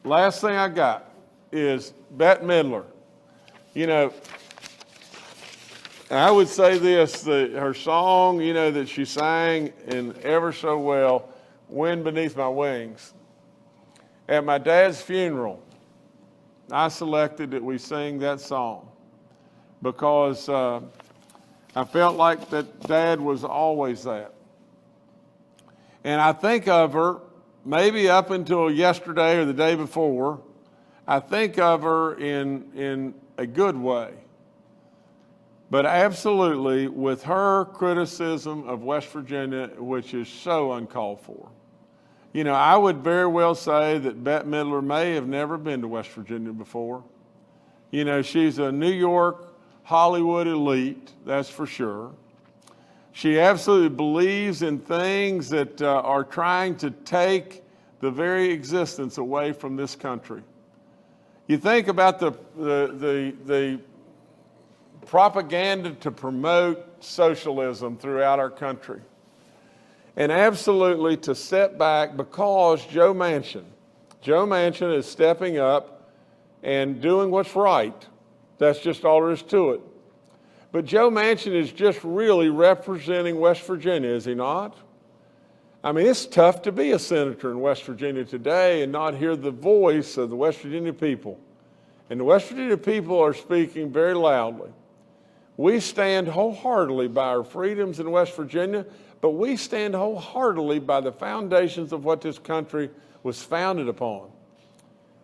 last thing I got is Bette Midler. You know, I would say this, that her song, you know, that she sang in ever so well, Wind Beneath My Wings. At my dad's funeral, I selected that we sing that song because I felt like that Dad was always that. And I think of her, maybe up until yesterday or the day before, I think of her in a good way. But absolutely, with her criticism of West Virginia, which is so uncalled for. You know, I would very well say that Bette Midler may have never been to West Virginia before. You know, she's a New York, Hollywood elite, that's for sure. She absolutely believes in things that are trying to take the very existence away from this country. You think about the propaganda to promote socialism throughout our country. And absolutely to step back because Joe Manchin is stepping up and doing what's right. That's just all there is to it. But Joe Manchin is just really representing West Virginia, is he not? I mean, it's tough to be a senator in West Virginia today and not hear the voice of the West Virginia people. And the West Virginia people are speaking very loudly. We stand wholeheartedly by our freedoms in West Virginia, but we stand wholeheartedly by the foundations of what this country was founded upon.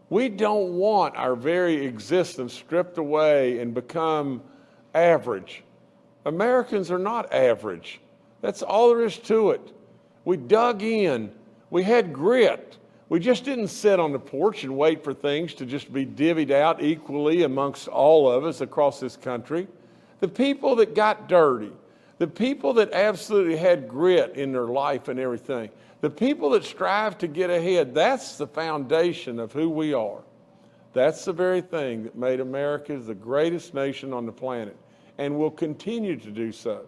We don't want our very existence stripped away and become average. Americans are not average. That's all there is to it. We dug in. We had grit. We just didn't sit on the porch and wait for things to just be divvied out equally amongst all of us across this country. The people that got dirty, the people that absolutely had grit in their life and everything, the people that strive to get ahead, that's the foundation of who we are. That's the very thing that made America the greatest nation on the planet and will continue to do so.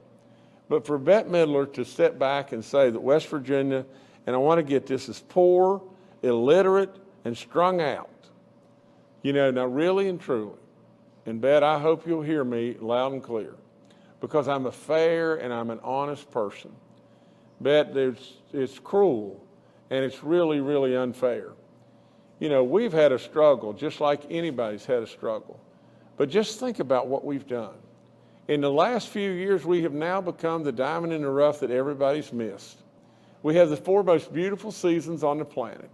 But for Bette Midler to step back and say that West Virginia, and I want to get this, is poor, illiterate, and strung out. You know, now really and truly, and Bette, I hope you'll hear me loud and clear, because I'm a fair and I'm an honest person. Bette, it's cruel, and it's really, really unfair. You know, we've had a struggle, just like anybody's had a struggle. But just think about what we've done. In the last few years, we have now become the diamond in the rough that everybody's missed. We have the 4 most beautiful seasons on the planet.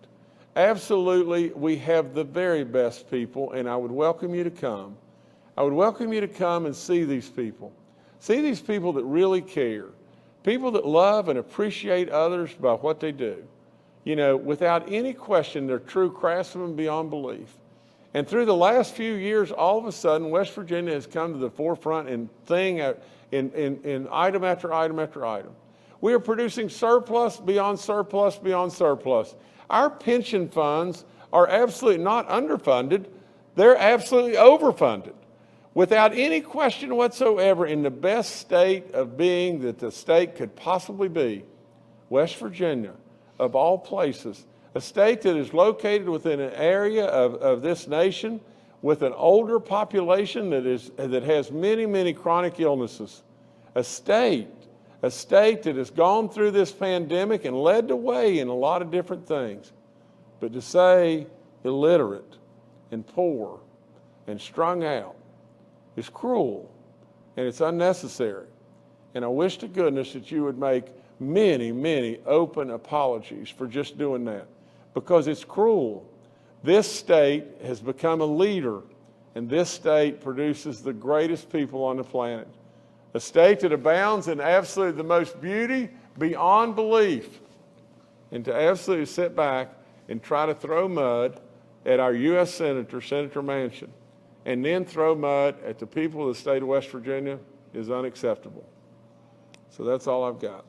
Absolutely, we have the very best people, and I would welcome you to come. I would welcome you to come and see these people. See these people that really care. People that love and appreciate others by what they do. You know, without any question, they're true craftsmen beyond belief. And through the last few years, all of a sudden, West Virginia has come to the forefront in item after item after item. We are producing surplus beyond surplus beyond surplus. Our pension funds are absolutely not underfunded. They're absolutely overfunded. Without any question whatsoever, in the best state of being that the state could possibly be, West Virginia, of all places, a state that is located within an area of this nation with an older population that has many, many chronic illnesses. A state that has gone through this pandemic and led the way in a lot of different things. But to say illiterate and poor and strung out is cruel and it's unnecessary. And I wish to goodness that you would make many, many open apologies for just doing that, because it's cruel. This state has become a leader, and this state produces the greatest people on the planet. A state that abounds in absolutely the most beauty beyond belief. And to absolutely sit back and try to throw mud at our U.S. Senator, Senator Manchin, and then throw mud at the people of the state of West Virginia is unacceptable. So that's all I've got.